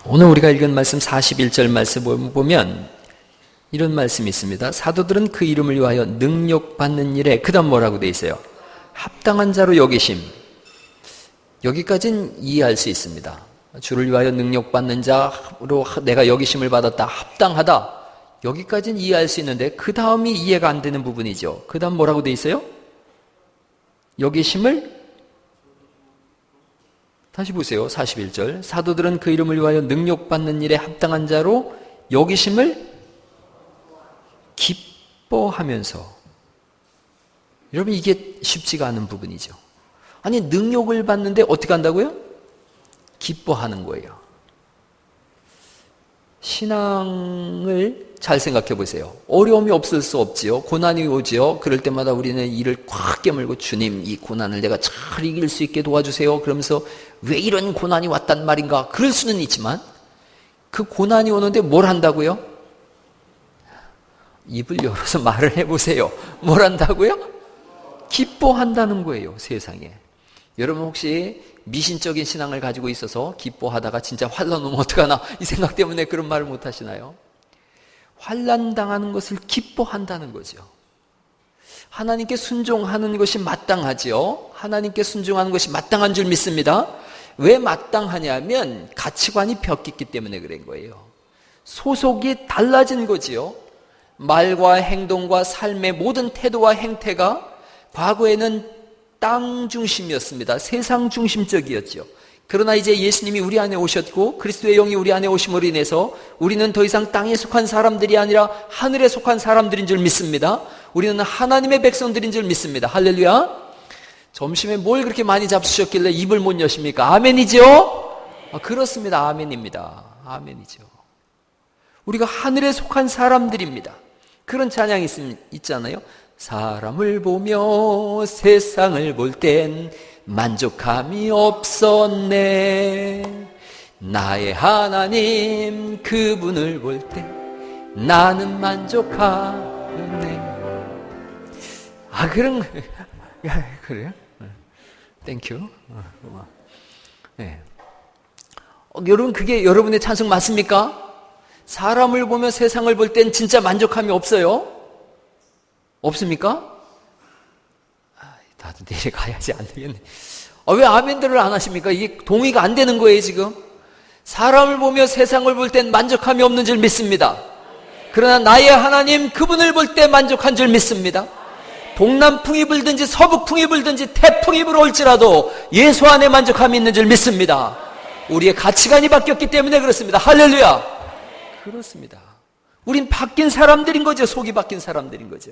오늘 우리가 읽은 말씀 41절 말씀 보면 이런 말씀이 있습니다. 사도들은 그 이름을 위하여 능력받는 일에, 그 다음 뭐라고 돼 있어요? 합당한 자로 여기심. 여기까지는 이해할 수 있습니다. 주를 위하여 능력받는 자로 내가 여기심을 받았다, 합당하다, 여기까지는 이해할 수 있는데 그 다음이 이해가 안 되는 부분이죠. 그 다음 뭐라고 돼 있어요? 여기심을, 다시 보세요. 41절. 사도들은 그 이름을 위하여 능력받는 일에 합당한 자로 여기심을 기뻐하면서. 여러분, 이게 쉽지가 않은 부분이죠. 아니, 능력을 받는데 어떻게 한다고요? 기뻐하는 거예요. 신앙을 잘 생각해 보세요. 어려움이 없을 수 없지요. 고난이 오지요. 그럴 때마다 우리는 이를 꽉 깨물고, 주님, 이 고난을 내가 잘 이길 수 있게 도와주세요. 그러면서 왜 이런 고난이 왔단 말인가? 그럴 수는 있지만 그 고난이 오는데 뭘 한다고요? 입을 열어서 말을 해보세요. 뭘 한다고요? 기뻐한다는 거예요, 세상에. 여러분 혹시 미신적인 신앙을 가지고 있어서 기뻐하다가 진짜 환난 오면 어떡하나 이 생각 때문에 그런 말을 못 하시나요? 환난 당하는 것을 기뻐한다는 거죠. 하나님께 순종하는 것이 마땅하지요. 하나님께 순종하는 것이 마땅한 줄 믿습니다. 왜 마땅하냐면 가치관이 바뀌었기 때문에 그런 거예요. 소속이 달라진 거지요. 말과 행동과 삶의 모든 태도와 행태가 과거에는 땅 중심이었습니다. 세상 중심적이었죠. 그러나 이제 예수님이 우리 안에 오셨고 그리스도의 영이 우리 안에 오심으로 인해서 우리는 더 이상 땅에 속한 사람들이 아니라 하늘에 속한 사람들인 줄 믿습니다. 우리는 하나님의 백성들인 줄 믿습니다. 할렐루야. 점심에 뭘 그렇게 많이 잡수셨길래 입을 못 여십니까? 아멘이죠? 그렇습니다. 아멘입니다. 아멘이죠. 우리가 하늘에 속한 사람들입니다. 그런 찬양이 있잖아요. 사람을 보며 세상을 볼 땐 만족함이 없었네. 나의 하나님 그분을 볼 때 나는 만족하네. 그런 그래요? 땡큐. 네. 여러분, 그게 여러분의 찬송 맞습니까? 사람을 보며 세상을 볼 땐 진짜 만족함이 없어요? 없습니까? 나도 내려가야지, 안 되겠네. 왜 아멘들을 안 하십니까? 이게 동의가 안 되는 거예요, 지금. 사람을 보며 세상을 볼 땐 만족함이 없는 줄 믿습니다. 그러나 나의 하나님 그분을 볼 때 만족한 줄 믿습니다. 동남풍이 불든지 서북풍이 불든지 태풍이 불어올지라도 예수 안에 만족함이 있는 줄 믿습니다. 우리의 가치관이 바뀌었기 때문에 그렇습니다. 할렐루야. 그렇습니다. 우린 바뀐 사람들인 거죠. 속이 바뀐 사람들인 거죠.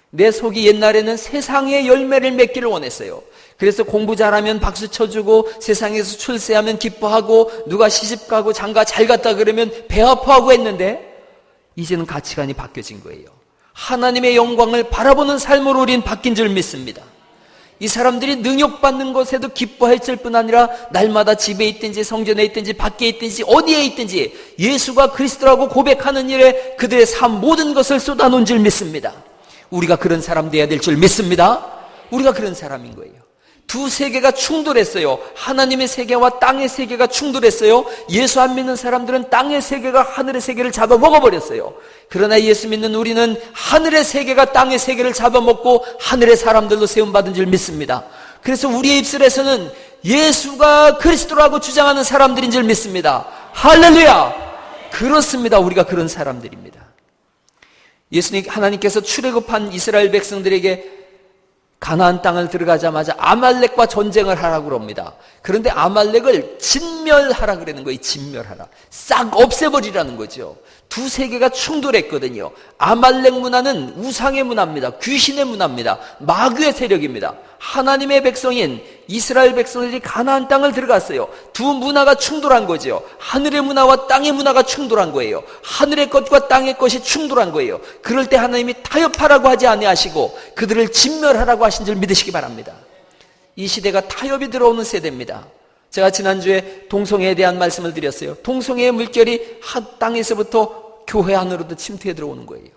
내 속이 옛날에는 세상의 열매를 맺기를 원했어요. 그래서 공부 잘하면 박수 쳐주고 세상에서 출세하면 기뻐하고 누가 시집가고 장가 잘 갔다 그러면 배 아파하고 했는데 이제는 가치관이 바뀌어진 거예요. 하나님의 영광을 바라보는 삶으로 우린 바뀐 줄 믿습니다. 이 사람들이 능력받는 것에도 기뻐했을 뿐 아니라 날마다 집에 있든지 성전에 있든지 밖에 있든지 어디에 있든지 예수가 그리스도라고 고백하는 일에 그들의 삶 모든 것을 쏟아놓은 줄 믿습니다. 우리가 그런 사람 되어야 될 줄 믿습니다. 우리가 그런 사람인 거예요. 두 세계가 충돌했어요. 하나님의 세계와 땅의 세계가 충돌했어요. 예수 안 믿는 사람들은 땅의 세계가 하늘의 세계를 잡아먹어버렸어요. 그러나 예수 믿는 우리는 하늘의 세계가 땅의 세계를 잡아먹고 하늘의 사람들로 세움받은 줄 믿습니다. 그래서 우리의 입술에서는 예수가 그리스도라고 주장하는 사람들인 줄 믿습니다. 할렐루야. 그렇습니다. 우리가 그런 사람들입니다. 예수님, 하나님께서 출애굽한 이스라엘 백성들에게 가나안 땅을 들어가자마자 아말렉과 전쟁을 하라고 그럽니다. 그런데 아말렉을 진멸하라 그러는 거예요. 진멸하라. 싹 없애버리라는 거죠. 두 세계가 충돌했거든요. 아말렉 문화는 우상의 문화입니다. 귀신의 문화입니다. 마귀의 세력입니다. 하나님의 백성인 이스라엘 백성들이 가나안 땅을 들어갔어요. 두 문화가 충돌한 거죠. 하늘의 문화와 땅의 문화가 충돌한 거예요. 하늘의 것과 땅의 것이 충돌한 거예요. 그럴 때 하나님이 타협하라고 하지 아니하시고 그들을 진멸하라고 하신 줄 믿으시기 바랍니다. 이 시대가 타협이 들어오는 세대입니다. 제가 지난주에 동성애에 대한 말씀을 드렸어요. 동성애의 물결이 땅에서부터 교회 안으로도 침투해 들어오는 거예요.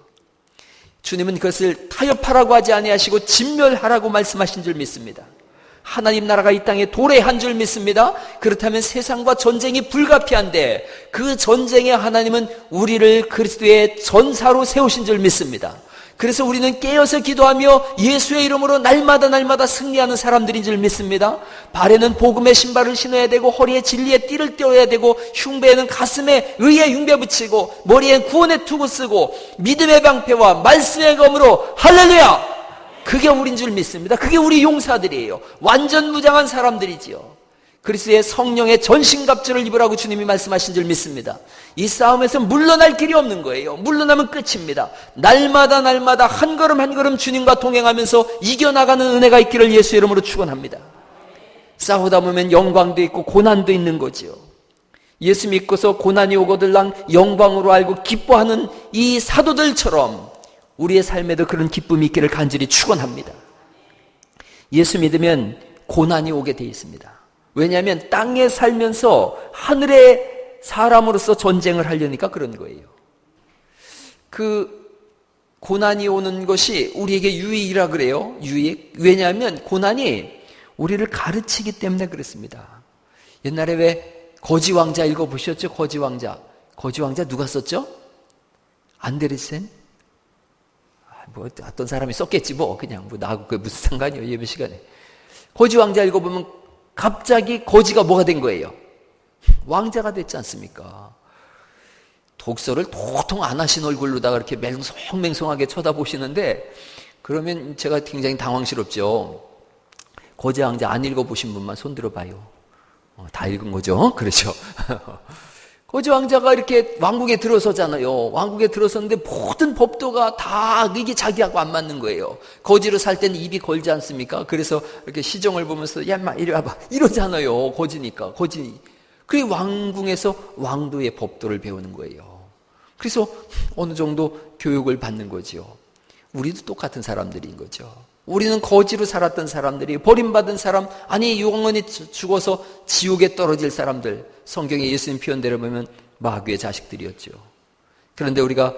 주님은 그것을 타협하라고 하지 아니하시고 진멸하라고 말씀하신 줄 믿습니다. 하나님 나라가 이 땅에 도래한 줄 믿습니다. 그렇다면 세상과 전쟁이 불가피한데 그 전쟁에 하나님은 우리를 그리스도의 전사로 세우신 줄 믿습니다. 그래서 우리는 깨어서 기도하며 예수의 이름으로 날마다 승리하는 사람들인 줄 믿습니다. 발에는 복음의 신발을 신어야 되고 허리에 진리의 띠를 떼어야 되고 흉배에는 가슴에 의의 흉배 붙이고 머리에 구원의 투구 쓰고 믿음의 방패와 말씀의 검으로 할렐루야! 그게 우린 줄 믿습니다. 그게 우리 용사들이에요. 완전 무장한 사람들이지요. 그리스도의 성령의 전신갑주를 입으라고 주님이 말씀하신 줄 믿습니다. 이 싸움에서 물러날 길이 없는 거예요. 물러나면 끝입니다. 날마다 한 걸음 주님과 동행하면서 이겨나가는 은혜가 있기를 예수 이름으로 축원합니다. 싸우다 보면 영광도 있고 고난도 있는 거지요. 예수 믿고서 고난이 오거들랑 영광으로 알고 기뻐하는 이 사도들처럼 우리의 삶에도 그런 기쁨이 있기를 간절히 축원합니다. 예수 믿으면 고난이 오게 돼 있습니다. 왜냐하면 땅에 살면서 하늘의 사람으로서 전쟁을 하려니까 그런 거예요. 그 고난이 오는 것이 우리에게 유익이라 그래요. 유익. 왜냐하면 고난이 우리를 가르치기 때문에 그렇습니다. 옛날에 왜 거지왕자 읽어보셨죠? 거지왕자 누가 썼죠? 안데르센? 어떤 사람이 썼겠지 그냥 나하고 그게 무슨 상관이에요, 예배 시간에. 거지왕자 읽어보면 갑자기 거지가 뭐가 된 거예요? 왕자가 됐지 않습니까? 독서를 도통 안 하신 얼굴로다가 이렇게 맹송하게 쳐다보시는데, 그러면 제가 굉장히 당황스럽죠. 거지 왕자 안 읽어보신 분만 손 들어봐요. 다 읽은 거죠? 그렇죠. 거지 왕자가 이렇게 왕국에 들어서잖아요. 왕국에 들어섰는데 모든 법도가 다 이게 자기하고 안 맞는 거예요. 거지로 살 때는 입이 걸지 않습니까? 그래서 이렇게 시정을 보면서 야 인마 이리 와봐 이러잖아요. 거지니까. 그 왕궁에서 왕도의 법도를 배우는 거예요. 그래서 어느 정도 교육을 받는 거지요. 우리도 똑같은 사람들인 거죠. 우리는 거지로 살았던 사람들이, 버림받은 사람, 아니 영원히 죽어서 지옥에 떨어질 사람들, 성경에 예수님 표현대로 보면 마귀의 자식들이었죠. 그런데 우리가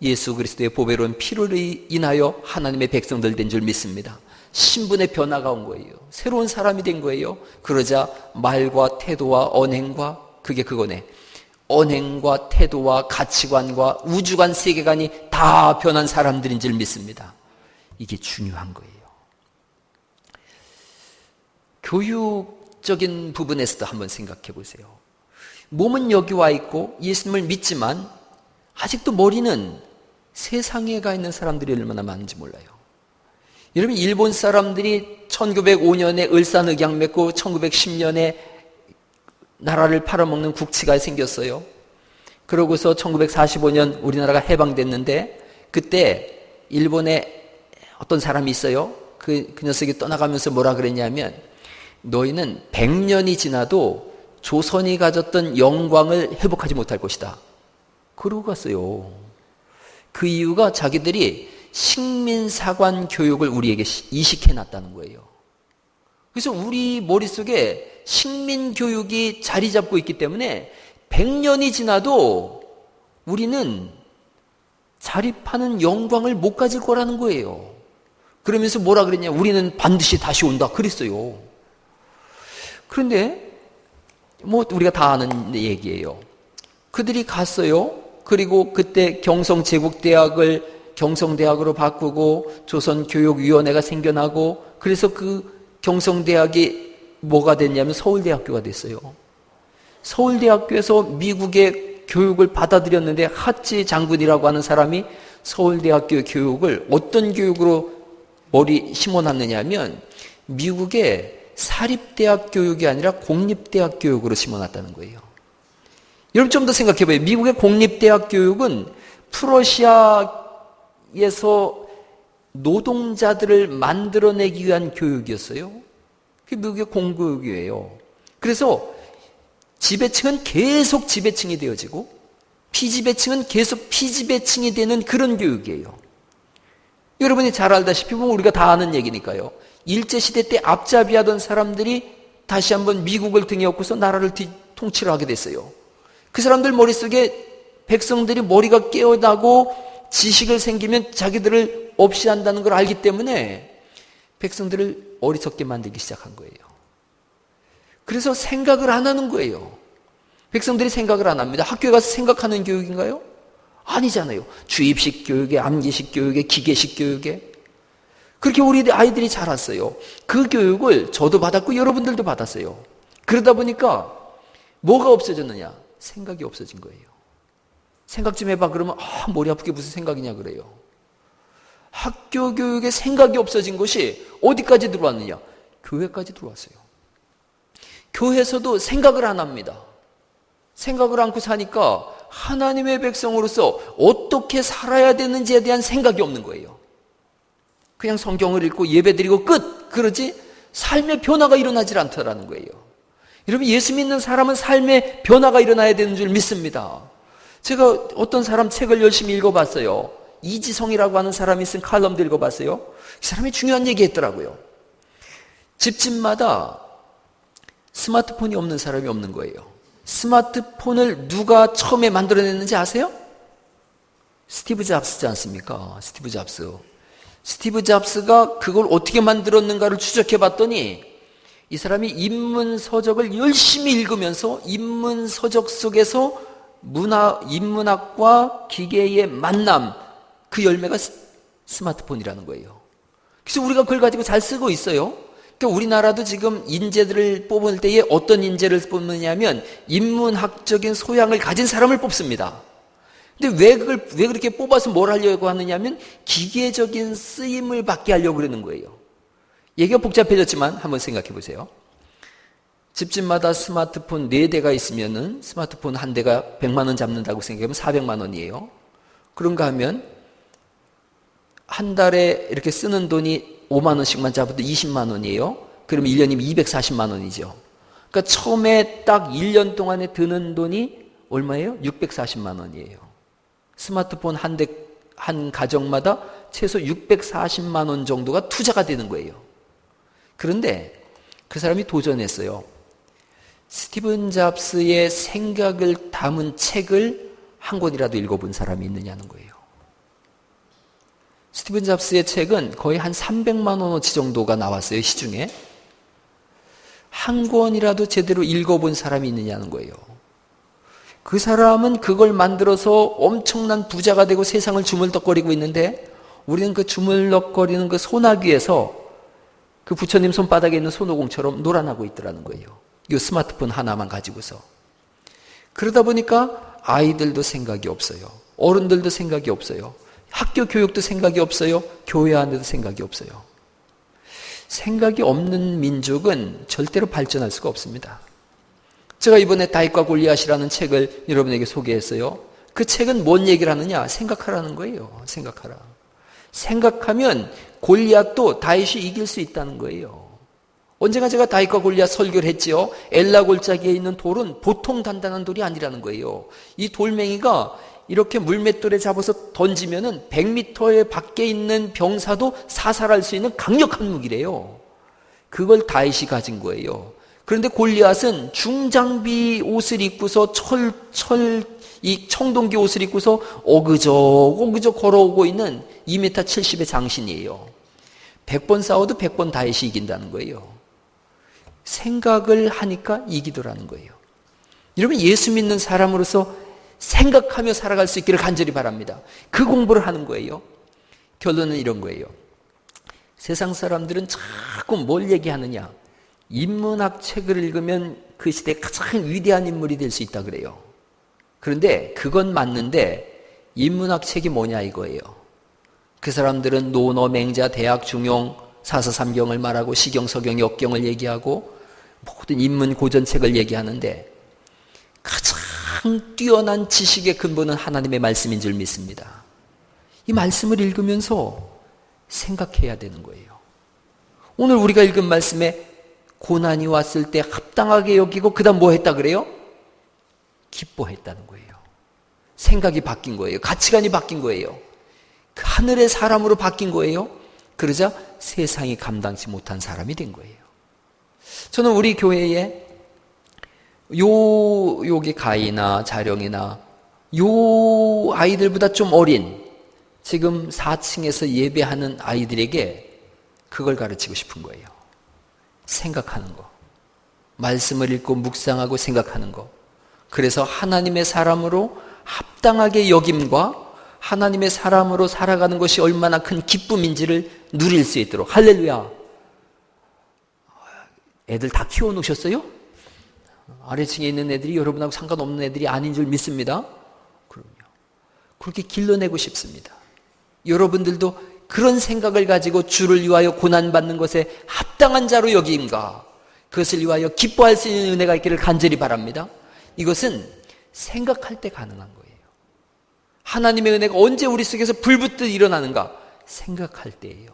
예수 그리스도의 보배로운 피를 인하여 하나님의 백성들 된 줄 믿습니다. 신분의 변화가 온 거예요. 새로운 사람이 된 거예요. 그러자 말과 태도와 언행과, 그게 그거네, 언행과 태도와 가치관과 우주관 세계관이 다 변한 사람들인 줄 믿습니다. 이게 중요한 거예요. 교육적인 부분에서도 한번 생각해 보세요. 몸은 여기 와 있고 예수님을 믿지만 아직도 머리는 세상에 가 있는 사람들이 얼마나 많은지 몰라요. 여러분, 일본 사람들이 1905년에 을사늑약 맺고 1910년에 나라를 팔아먹는 국치가 생겼어요. 그러고서 1945년 우리나라가 해방됐는데, 그때 일본에 어떤 사람이 있어요. 그 녀석이 떠나가면서 뭐라 그랬냐면, 너희는 100년이 지나도 조선이 가졌던 영광을 회복하지 못할 것이다. 그러고 갔어요. 그 이유가 자기들이 식민사관 교육을 우리에게 이식해놨다는 거예요. 그래서 우리 머릿속에 식민교육이 자리 잡고 있기 때문에 100년이 지나도 우리는 자립하는 영광을 못 가질 거라는 거예요. 그러면서 뭐라 그랬냐, 우리는 반드시 다시 온다 그랬어요. 그런데 우리가 다 아는 얘기예요. 그들이 갔어요. 그리고 그때 경성제국대학을 경성대학으로 바꾸고 조선교육위원회가 생겨나고, 그래서 그 경성대학이 뭐가 됐냐면 서울대학교가 됐어요. 서울대학교에서 미국의 교육을 받아들였는데, 하치 장군이라고 하는 사람이 서울대학교 교육을 어떤 교육으로 머리 심어놨느냐면 미국의 사립대학 교육이 아니라 공립대학 교육으로 심어놨다는 거예요. 여러분 좀 더 생각해봐요. 미국의 공립대학 교육은 프러시아에서 노동자들을 만들어내기 위한 교육이었어요. 그게 미국의 공교육이에요. 그래서 지배층은 계속 지배층이 되어지고 피지배층은 계속 피지배층이 되는 그런 교육이에요. 여러분이 잘 알다시피 우리가 다 아는 얘기니까요. 일제시대 때 앞잡이하던 사람들이 다시 한번 미국을 등에 업고서 나라를 통치를 하게 됐어요. 그 사람들 머릿속에 백성들이 머리가 깨어나고 지식을 생기면 자기들을 없이 한다는 걸 알기 때문에 백성들을 어리석게 만들기 시작한 거예요. 그래서 생각을 안 하는 거예요. 백성들이 생각을 안 합니다. 학교에 가서 생각하는 교육인가요? 아니잖아요. 주입식 교육에, 암기식 교육에, 기계식 교육에. 그렇게 우리 아이들이 자랐어요. 그 교육을 저도 받았고 여러분들도 받았어요. 그러다 보니까 뭐가 없어졌느냐? 생각이 없어진 거예요. 생각 좀 해봐. 그러면 머리 아프게 무슨 생각이냐 그래요. 학교 교육에 생각이 없어진 것이 어디까지 들어왔느냐? 교회까지 들어왔어요. 교회에서도 생각을 안 합니다. 생각을 않고 사니까 하나님의 백성으로서 어떻게 살아야 되는지에 대한 생각이 없는 거예요. 그냥 성경을 읽고 예배드리고 끝! 그러지 삶의 변화가 일어나질 않더라는 거예요. 여러분, 예수 믿는 사람은 삶의 변화가 일어나야 되는 줄 믿습니다. 제가 어떤 사람 책을 열심히 읽어봤어요. 이지성이라고 하는 사람이 쓴 칼럼도 읽어봤어요. 이 사람이 중요한 얘기 했더라고요. 집집마다 스마트폰이 없는 사람이 없는 거예요. 스마트폰을 누가 처음에 만들어냈는지 아세요? 스티브 잡스지 않습니까? 스티브 잡스. 스티브 잡스가 그걸 어떻게 만들었는가를 추적해 봤더니 이 사람이 인문서적을 열심히 읽으면서 인문서적 속에서 인문학과 기계의 만남, 그 열매가 스마트폰이라는 거예요. 그래서 우리가 그걸 가지고 잘 쓰고 있어요. 그러니까 우리나라도 지금 인재들을 뽑을 때에 어떤 인재를 뽑느냐면 인문학적인 소양을 가진 사람을 뽑습니다. 근데 왜 그렇게 뽑아서 뭘 하려고 하느냐면 기계적인 쓰임을 받게 하려고 그러는 거예요. 얘기가 복잡해졌지만 한번 생각해 보세요. 집집마다 스마트폰 4대가 있으면은 스마트폰 한 대가 100만 원 잡는다고 생각하면 400만 원이에요. 그런가 하면 한 달에 이렇게 쓰는 돈이 5만 원씩만 잡아도 20만 원이에요. 그러면 1년이면 240만 원이죠. 그러니까 처음에 딱 1년 동안에 드는 돈이 얼마예요? 640만 원이에요. 스마트폰 한 가정마다 최소 640만 원 정도가 투자가 되는 거예요. 그런데 그 사람이 도전했어요. 스티븐 잡스의 생각을 담은 책을 한 권이라도 읽어본 사람이 있느냐는 거예요. 스티븐 잡스의 책은 거의 한 300만 원어치 정도가 나왔어요, 시중에. 한 권이라도 제대로 읽어본 사람이 있느냐는 거예요. 그 사람은 그걸 만들어서 엄청난 부자가 되고 세상을 주물럭거리고 있는데 우리는 그 주물럭거리는 그 소나귀에서 그 부처님 손바닥에 있는 손오공처럼 놀아나고 있더라는 거예요. 이 스마트폰 하나만 가지고서. 그러다 보니까 아이들도 생각이 없어요. 어른들도 생각이 없어요. 학교 교육도 생각이 없어요. 교회 안에도 생각이 없어요. 생각이 없는 민족은 절대로 발전할 수가 없습니다. 제가 이번에 다윗과 골리앗이라는 책을 여러분에게 소개했어요. 그 책은 뭔 얘기를 하느냐? 생각하라는 거예요. 생각하라. 생각하면 골리앗도 다윗이 이길 수 있다는 거예요. 언젠가 제가 다윗과 골리앗 설교를 했지요. 엘라 골짜기에 있는 돌은 보통 단단한 돌이 아니라는 거예요. 이 돌멩이가 이렇게 물맷돌에 잡아서 던지면은 100m 밖에 있는 병사도 사살할 수 있는 강력한 무기래요. 그걸 다윗이 가진 거예요. 그런데 골리앗은 중장비 옷을 입고서 이 청동기 옷을 입고서 오그적 걸어오고 있는 2m 70의 장신이에요. 100번 싸워도 100번 다윗이 이긴다는 거예요. 생각을 하니까 이기더라는 거예요. 여러분, 예수 믿는 사람으로서 생각하며 살아갈 수 있기를 간절히 바랍니다. 그 공부를 하는 거예요. 결론은 이런 거예요. 세상 사람들은 자꾸 뭘 얘기하느냐? 인문학 책을 읽으면 그 시대에 가장 위대한 인물이 될 수 있다 그래요. 그런데 그건 맞는데 인문학 책이 뭐냐 이거예요. 그 사람들은 논어, 맹자, 대학, 중용, 사서삼경을 말하고 시경, 서경, 역경을 얘기하고 모든 인문 고전책을 얘기하는데 가장 뛰어난 지식의 근본은 하나님의 말씀인 줄 믿습니다. 이 말씀을 읽으면서 생각해야 되는 거예요. 오늘 우리가 읽은 말씀에 고난이 왔을 때 합당하게 여기고 그 다음 뭐 했다 그래요? 기뻐했다는 거예요. 생각이 바뀐 거예요. 가치관이 바뀐 거예요. 그 하늘의 사람으로 바뀐 거예요. 그러자 세상이 감당치 못한 사람이 된 거예요. 저는 우리 교회에 여기 가희나 자령이나 요 아이들보다 좀 어린 지금 4층에서 예배하는 아이들에게 그걸 가르치고 싶은 거예요. 생각하는 거. 말씀을 읽고 묵상하고 생각하는 거. 그래서 하나님의 사람으로 합당하게 여김과 하나님의 사람으로 살아가는 것이 얼마나 큰 기쁨인지를 누릴 수 있도록. 할렐루야. 애들 다 키워놓으셨어요? 아래층에 있는 애들이 여러분하고 상관없는 애들이 아닌 줄 믿습니다. 그럼요. 그렇게 길러내고 싶습니다. 여러분들도 그런 생각을 가지고 주를 위하여 고난받는 것에 합당한 자로 여김과 그것을 위하여 기뻐할 수 있는 은혜가 있기를 간절히 바랍니다. 이것은 생각할 때 가능한 거예요. 하나님의 은혜가 언제 우리 속에서 불붙듯 일어나는가? 생각할 때예요.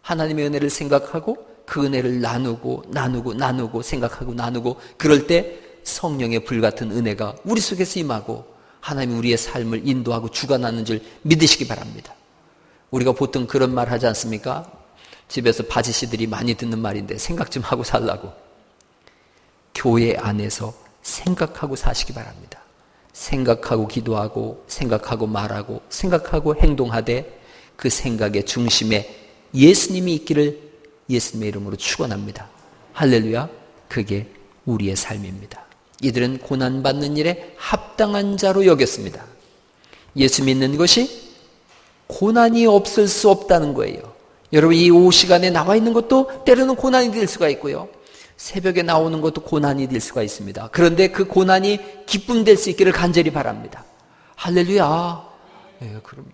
하나님의 은혜를 생각하고 그 은혜를 나누고 생각하고 나누고 그럴 때 성령의 불같은 은혜가 우리 속에서 임하고 하나님이 우리의 삶을 인도하고 주관하는 줄 믿으시기 바랍니다. 우리가 보통 그런 말 하지 않습니까? 집에서 바지씨들이 많이 듣는 말인데 생각 좀 하고 살라고. 교회 안에서 생각하고 사시기 바랍니다. 생각하고 기도하고 생각하고 말하고 생각하고 행동하되 그 생각의 중심에 예수님이 있기를 예수님의 이름으로 축원합니다. 할렐루야. 그게 우리의 삶입니다. 이들은 고난받는 일에 합당한 자로 여겼습니다. 예수 믿는 것이 고난이 없을 수 없다는 거예요. 여러분 이 오후 시간에 나와 있는 것도 때로는 고난이 될 수가 있고요. 새벽에 나오는 것도 고난이 될 수가 있습니다. 그런데 그 고난이 기쁨 될 수 있기를 간절히 바랍니다. 할렐루야. 네, 그럼요.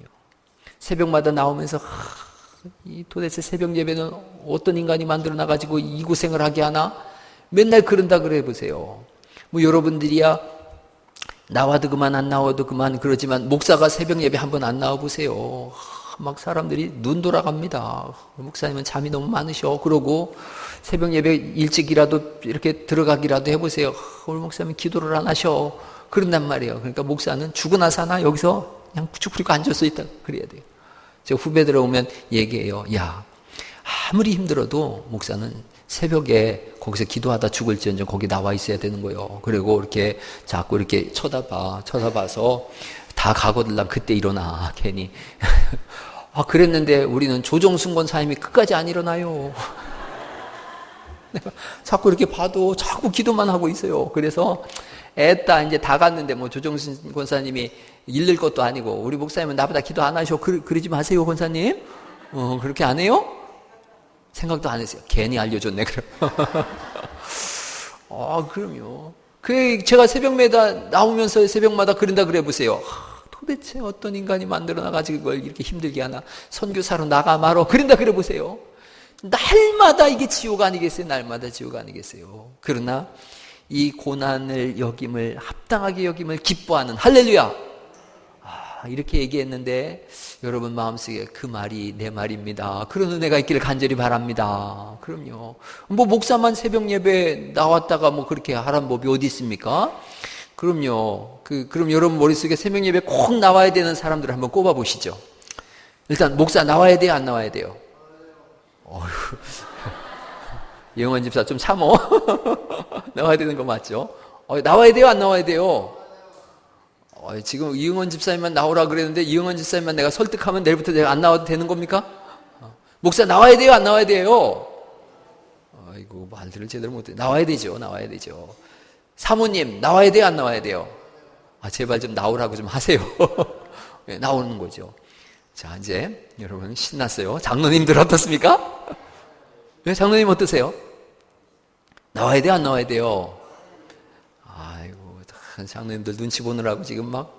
새벽마다 나오면서 이 도대체 새벽 예배는 어떤 인간이 만들어 놔가지고 이 고생을 하게 하나? 맨날 그런다 그래 보세요. 뭐 여러분들이야 나와도 그만 안 나와도 그만 그러지만 목사가 새벽 예배 한번 안 나와 보세요. 막 사람들이 눈 돌아갑니다. 목사님은 잠이 너무 많으셔. 그러고 새벽 예배 일찍이라도 이렇게 들어가기라도 해보세요. 우리 목사님 기도를 안 하셔. 그런단 말이에요. 그러니까 목사는 죽으나 사나 여기서 그냥 부축부리고 앉아서 있다 그래야 돼요. 제 후배들 오면 얘기해요. 야, 아무리 힘들어도 목사는 새벽에 거기서 기도하다 죽을지언정 거기 나와 있어야 되는 거예요. 그리고 이렇게 자꾸 이렇게 쳐다봐서 다 가거들랑 그때 일어나 괜히. 아 그랬는데 우리는 조정순 권사님이 끝까지 안 일어나요. 내가 자꾸 이렇게 봐도 자꾸 기도만 하고 있어요. 그래서 애따 이제 다 갔는데 뭐 조정순 권사님이 잃을 것도 아니고 우리 목사님은 나보다 기도 안 하셔. 그러지 마세요 권사님. 그렇게 안 해요? 생각도 안 했어요. 괜히 알려줬네 그럼. 그럼요. 그 제가 새벽마다 나오면서 새벽마다 그런다 그래 보세요. 도대체 어떤 인간이 만들어놔가지고 이걸 이렇게 힘들게 하나. 선교사로 나가 말어. 그런다 그래 보세요. 날마다 이게 지옥 아니겠어요? 날마다 지옥 아니겠어요? 그러나 이 고난을 여김을 합당하게 여김을 기뻐하는 할렐루야. 이렇게 얘기했는데 여러분 마음속에 그 말이 내 말입니다. 그런 은혜가 있기를 간절히 바랍니다. 그럼요. 뭐 목사만 새벽 예배 나왔다가 뭐 그렇게 하란 법이 어디 있습니까? 그럼요. 그럼 여러분 머릿속에 새벽 예배 꼭 나와야 되는 사람들을 한번 꼽아 보시죠. 일단 목사 나와야 돼요, 안 나와야 돼요? 어휴. 영원 집사 좀 참어. 나와야 되는 거 맞죠? 나와야 돼요, 안 나와야 돼요? 지금 이응원 집사님만 나오라 그랬는데 이응원 집사님만 내가 설득하면 내일부터 내가 안 나와도 되는 겁니까? 목사 나와야 돼요, 안 나와야 돼요? 아이고 말들을 제대로 못해. 나와야 되죠, 나와야 되죠. 사모님 나와야 돼요, 안 나와야 돼요? 제발 좀 나오라고 좀 하세요. 네, 나오는 거죠. 자 이제 여러분 신났어요. 장로님들 어떻습니까? 네, 장로님 어떠세요? 나와야 돼요, 안 나와야 돼요? 장로님들 눈치 보느라고 지금 막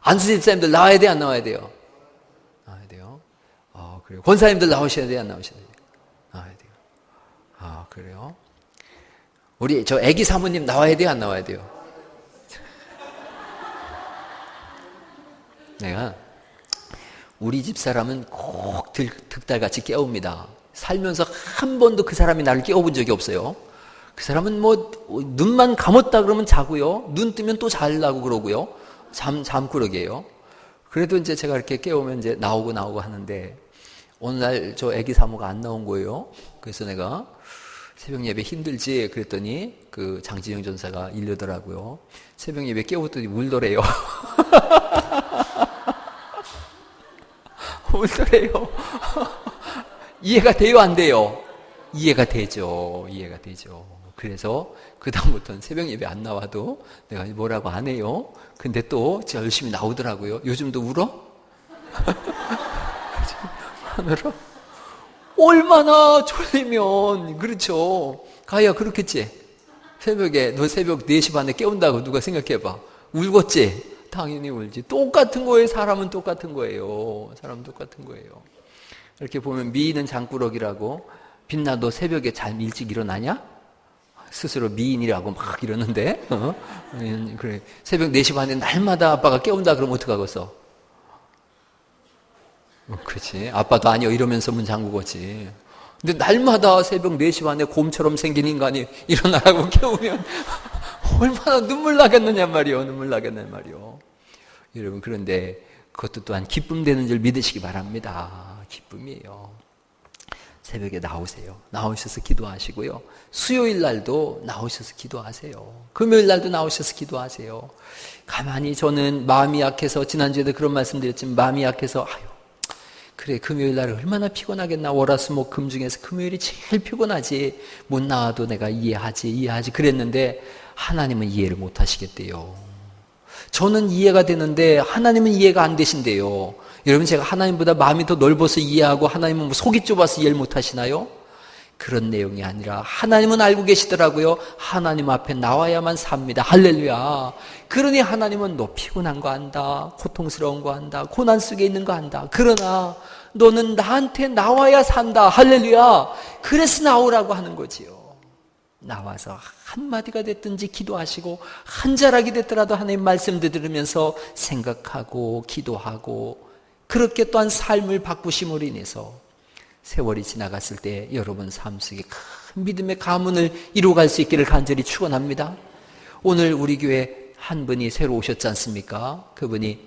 안수 집사님들 나와야 돼요, 안 나와야 돼요? 나와야 돼요. 그래요. 권사님들 나오셔야 돼요, 안 나오셔야 돼요? 나와야 돼요. 그래요. 우리 저 애기 사모님 나와야 돼요, 안 나와야 돼요? 내가 우리 집 사람은 꼭 득달같이 깨웁니다. 살면서 한 번도 그 사람이 나를 깨워본 적이 없어요. 그 사람은 뭐 눈만 감았다 그러면 자고요. 눈 뜨면 또 자려고 그러고요. 잠꾸러기예요. 그래도 이제 제가 이렇게 깨우면 이제 나오고 하는데 어느 날 저 애기 사모가 안 나온 거예요. 그래서 내가 새벽 예배 힘들지 그랬더니 그 장진영 전사가 이르더라고요. 새벽 예배 깨웠더니 울더래요. 울더래요. 이해가 돼요, 안 돼요? 이해가 되죠. 이해가 되죠. 그래서 그다음부터는 새벽 예배 안 나와도 내가 뭐라고 안 해요. 근데 또 제가 열심히 나오더라고요. 요즘도 울어? 안 울어? 얼마나 졸리면, 그렇죠. 가희야, 그렇겠지? 새벽에, 너 새벽 4시 반에 깨운다고 누가 생각해봐. 울겠지? 당연히 울지. 똑같은 거예요. 사람은 똑같은 거예요. 사람은 똑같은 거예요. 이렇게 보면 미인은 장꾸러기라고, 빛나 너 새벽에 잘 일찍 일어나냐? 스스로 미인이라고 막 이러는데, 그래. 새벽 4시 반에 날마다 아빠가 깨운다 그러면 어떡하겠어? 그렇지. 아빠도 아니요 이러면서 문 잠그겠지. 근데 날마다 새벽 4시 반에 곰처럼 생긴 인간이 일어나라고 깨우면 얼마나 눈물 나겠느냐 말이요. 눈물 나겠느냐 말이요. 여러분, 그런데 그것도 또한 기쁨 되는 줄 믿으시기 바랍니다. 기쁨이에요. 새벽에 나오세요. 나오셔서 기도하시고요. 수요일 날도 나오셔서 기도하세요. 금요일 날도 나오셔서 기도하세요. 가만히 저는 마음이 약해서, 지난주에도 그런 말씀 드렸지만 마음이 약해서 그래, 금요일 날 얼마나 피곤하겠나. 월화수목 중에서 금요일이 제일 피곤하지. 못 나와도 내가 이해하지 그랬는데 하나님은 이해를 못 하시겠대요. 저는 이해가 되는데 하나님은 이해가 안 되신대요. 여러분, 제가 하나님보다 마음이 더 넓어서 이해하고 하나님은 속이 좁아서 이해를 못 하시나요? 그런 내용이 아니라 하나님은 알고 계시더라고요. 하나님 앞에 나와야만 삽니다. 할렐루야. 그러니 하나님은 너 피곤한 거 안다. 고통스러운 거 안다. 고난 속에 있는 거 안다. 그러나 너는 나한테 나와야 산다. 할렐루야. 그래서 나오라고 하는 거지요. 나와서 한마디가 됐든지 기도하시고 한 자락이 됐더라도 하나님 말씀도 들으면서 생각하고 기도하고, 그렇게 또한 삶을 바꾸심으로 인해서 세월이 지나갔을 때 여러분 삶 속에 큰 믿음의 가문을 이루어갈 수 있기를 간절히 축원합니다. 오늘 우리 교회 한 분이 새로 오셨지 않습니까? 그분이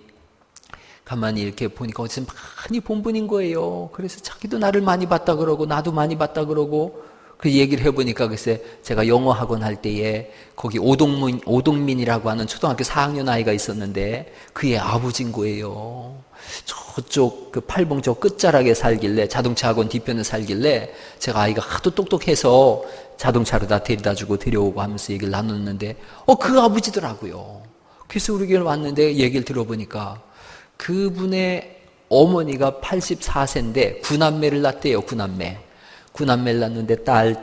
가만히 이렇게 보니까 어디서 많이 본 분인 거예요. 그래서 자기도 나를 많이 봤다 그러고 나도 많이 봤다 그러고, 그 얘기를 해보니까 글쎄 제가 영어 학원 할 때에 거기 오동민이라고 하는 초등학교 4학년 아이가 있었는데 그의 아버지인 거예요. 저쪽 그 팔봉 저 끝자락에 살길래, 자동차 학원 뒤편에 살길래 제가 아이가 하도 똑똑해서 자동차로 다 데려다 주고 데려오고 하면서 얘기를 나눴는데 그 아버지더라고요. 그래서 우리 교회 왔는데 얘기를 들어보니까 그분의 어머니가 84세인데 9남매를 낳았대요. 9남매를 낳았는데 딸,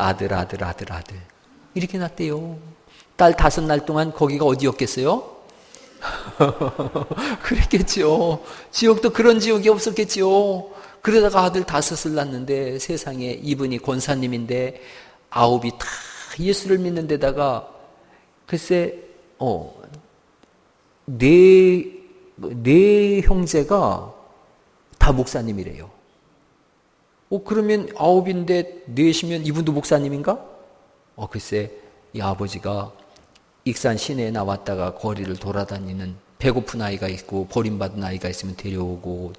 아들 이렇게 낳았대요. 딸 5날 동안 거기가 어디였겠어요? 그랬겠지요. 지옥도 그런 지옥이 없었겠지요. 그러다가 아들 5을 낳았는데 세상에 이분이 권사님인데 9이 다 예수를 믿는 데다가 글쎄 네 형제가 다 목사님이래요. 그러면 9인데 4시면 이분도 목사님인가? 글쎄 이 아버지가 익산 시내에 나왔다가 거리를 돌아다니는 배고픈 아이가 있고 버림받은 아이가 있으면 데려오고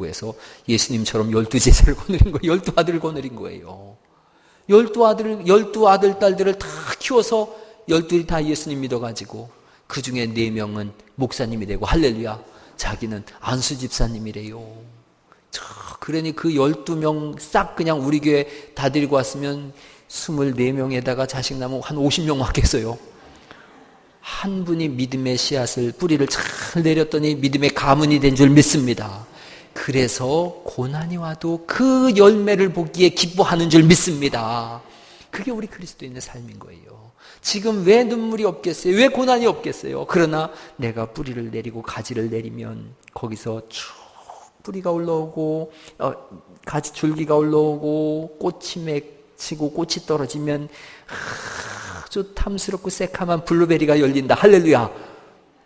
해서 예수님처럼 12제자를 거느린 거예요. 12아들을 거느린 거예요. 12아들, 딸들을 다 키워서 12이 다 예수님 믿어가지고 그 중에 4명은 목사님이 되고, 할렐루야, 자기는 안수 집사님이래요. 그러니 그 12명 싹 그냥 우리 교회 다 데리고 왔으면 24명에다가 자식 나면 한 50명 왔겠어요. 한 분이 믿음의 씨앗을, 뿌리를 잘 내렸더니 믿음의 가문이 된 줄 믿습니다. 그래서 고난이 와도 그 열매를 보기에 기뻐하는 줄 믿습니다. 그게 우리 그리스도인의 삶인 거예요. 지금 왜 눈물이 없겠어요? 왜 고난이 없겠어요? 그러나 내가 뿌리를 내리고 가지를 내리면 거기서 쭉 뿌리가 올라오고 가지 줄기가 올라오고 꽃이 맺히고 꽃이 떨어지면 아주 탐스럽고 새카만 블루베리가 열린다. 할렐루야.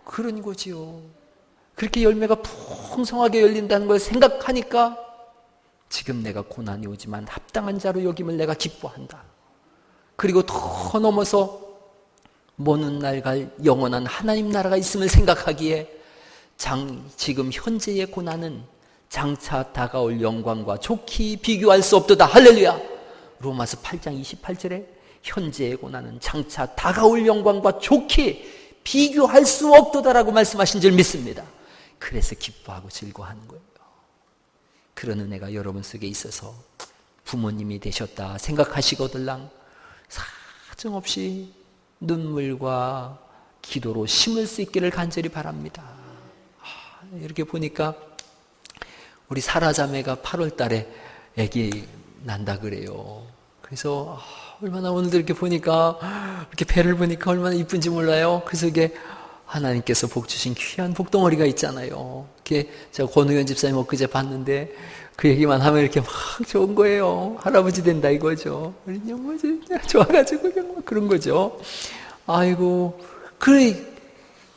그런 거지요. 그렇게 열매가 풍성하게 열린다는 걸 생각하니까 지금 내가 고난이 오지만 합당한 자로 여김을 내가 기뻐한다. 그리고 더 넘어서 먼 날 갈 영원한 하나님 나라가 있음을 생각하기에 지금 현재의 고난은 장차 다가올 영광과 좋게 비교할 수 없도다. 할렐루야. 로마서 8장 28절에 현재의 고난은 장차 다가올 영광과 좋게 비교할 수 없도다라고 말씀하신 줄 믿습니다. 그래서 기뻐하고 즐거워하는 거예요. 그런 은혜가 여러분 속에 있어서 부모님이 되셨다 생각하시거들랑 사정없이 눈물과 기도로 심을 수 있기를 간절히 바랍니다. 이렇게 보니까 우리 사라 자매가 8월 달에 아기 난다 그래요. 그래서 얼마나 오늘도 이렇게 보니까 이렇게 배를 보니까 얼마나 이쁜지 몰라요. 그래서 이게 하나님께서 복 주신 귀한 복덩어리가 있잖아요. 이렇게 제가 권우현 집사님 엊그제 봤는데 그 얘기만 하면 이렇게 막 좋은 거예요. 할아버지 된다 이거죠. 우리 뭐지 좋아가지고 그냥 그런 거죠. 아이고 그래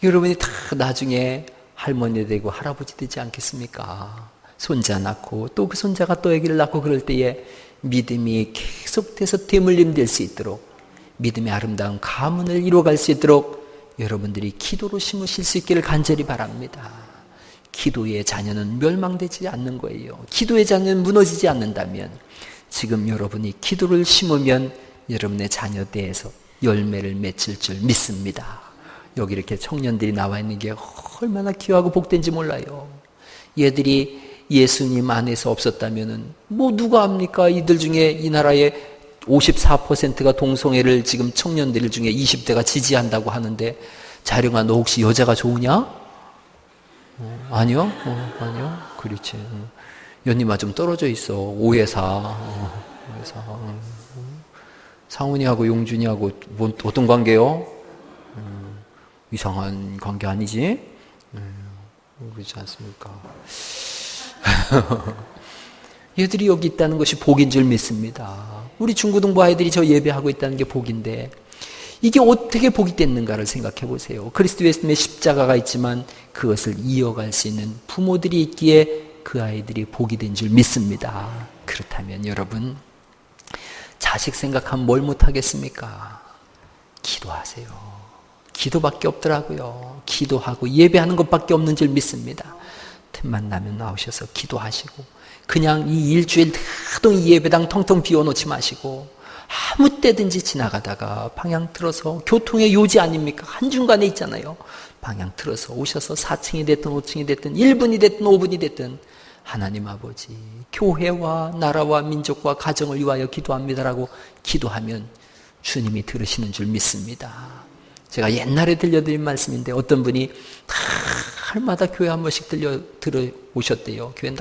여러분이 다 나중에 할머니 되고 할아버지 되지 않겠습니까? 손자 낳고 또 그 손자가 또 아기를 낳고 그럴 때에 믿음이 계속돼서 되물림 될 수 있도록 믿음의 아름다운 가문을 이루어갈 수 있도록 여러분들이 기도로 심으실 수 있기를 간절히 바랍니다. 기도의 자녀는 멸망되지 않는 거예요. 기도의 자녀는 무너지지 않는다면 지금 여러분이 기도를 심으면 여러분의 자녀대에서 열매를 맺을 줄 믿습니다. 여기 이렇게 청년들이 나와 있는 게 얼마나 귀하고 복된지 몰라요. 얘들이 예수님 안에서 없었다면은 뭐 누가 합니까? 이들 중에 이 나라의 54%가 동성애를 지금 청년들 중에 20대가 지지한다고 하는데 자령아 너 혹시 여자가 좋으냐? 아니요? 아니요? 그렇지. 연님아 좀 떨어져 있어. 5회사. 5회사. 상훈이하고 용준이하고 뭐, 어떤 관계요? 이상한 관계 아니지? 그렇지 않습니까? 얘들이 여기 있다는 것이 복인 줄 믿습니다. 우리 중고등부 아이들이 저 예배하고 있다는 게 복인데 이게 어떻게 복이 됐는가를 생각해 보세요. 그리스도 예수님의 십자가가 있지만 그것을 이어갈 수 있는 부모들이 있기에 그 아이들이 복이 된 줄 믿습니다. 그렇다면 여러분 자식 생각하면 뭘 못하겠습니까? 기도하세요. 기도밖에 없더라고요. 기도하고 예배하는 것밖에 없는 줄 믿습니다. 틈만 나면 나오셔서 기도하시고 그냥 이 일주일 하동 이 예배당 텅텅 비워놓지 마시고 아무 때든지 지나가다가 방향 틀어서 교통의 요지 아닙니까? 한중간에 있잖아요. 방향 틀어서 오셔서 4층이 됐든 5층이 됐든 1분이 됐든 5분이 됐든 하나님 아버지 교회와 나라와 민족과 가정을 위하여 기도합니다라고 기도하면 주님이 들으시는 줄 믿습니다. 제가 옛날에 들려드린 말씀인데 어떤 분이 날마다 교회 한 번씩 들어오셨대요. 교회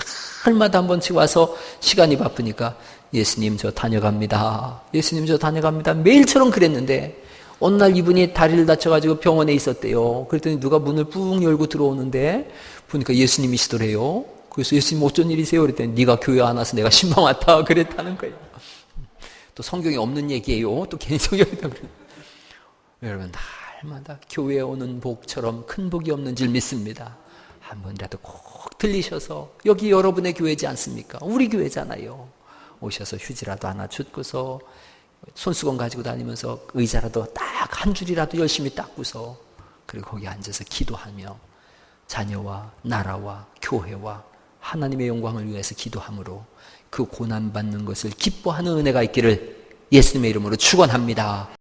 날마다 한 번씩 와서 시간이 바쁘니까 예수님 저 다녀갑니다. 예수님 저 다녀갑니다. 매일처럼 그랬는데 어느 날 이분이 다리를 다쳐가지고 병원에 있었대요. 그랬더니 누가 문을 뿡 열고 들어오는데 보니까 예수님이시더래요. 그래서 예수님 어쩐 일이세요? 그랬더니 네가 교회 안 와서 내가 신방 왔다 그랬다는 거예요. 또 성경에 없는 얘기예요. 또 괜히 성경에다 그래요. 여러분 날마다 교회에 오는 복처럼 큰 복이 없는 줄 믿습니다. 한 번이라도 꼭 들리셔서 여기 여러분의 교회지 않습니까? 우리 교회잖아요. 오셔서 휴지라도 하나 줍고서 손수건 가지고 다니면서 의자라도 딱 한 줄이라도 열심히 닦고서 그리고 거기 앉아서 기도하며 자녀와 나라와 교회와 하나님의 영광을 위해서 기도함으로 그 고난받는 것을 기뻐하는 은혜가 있기를 예수님의 이름으로 축원합니다.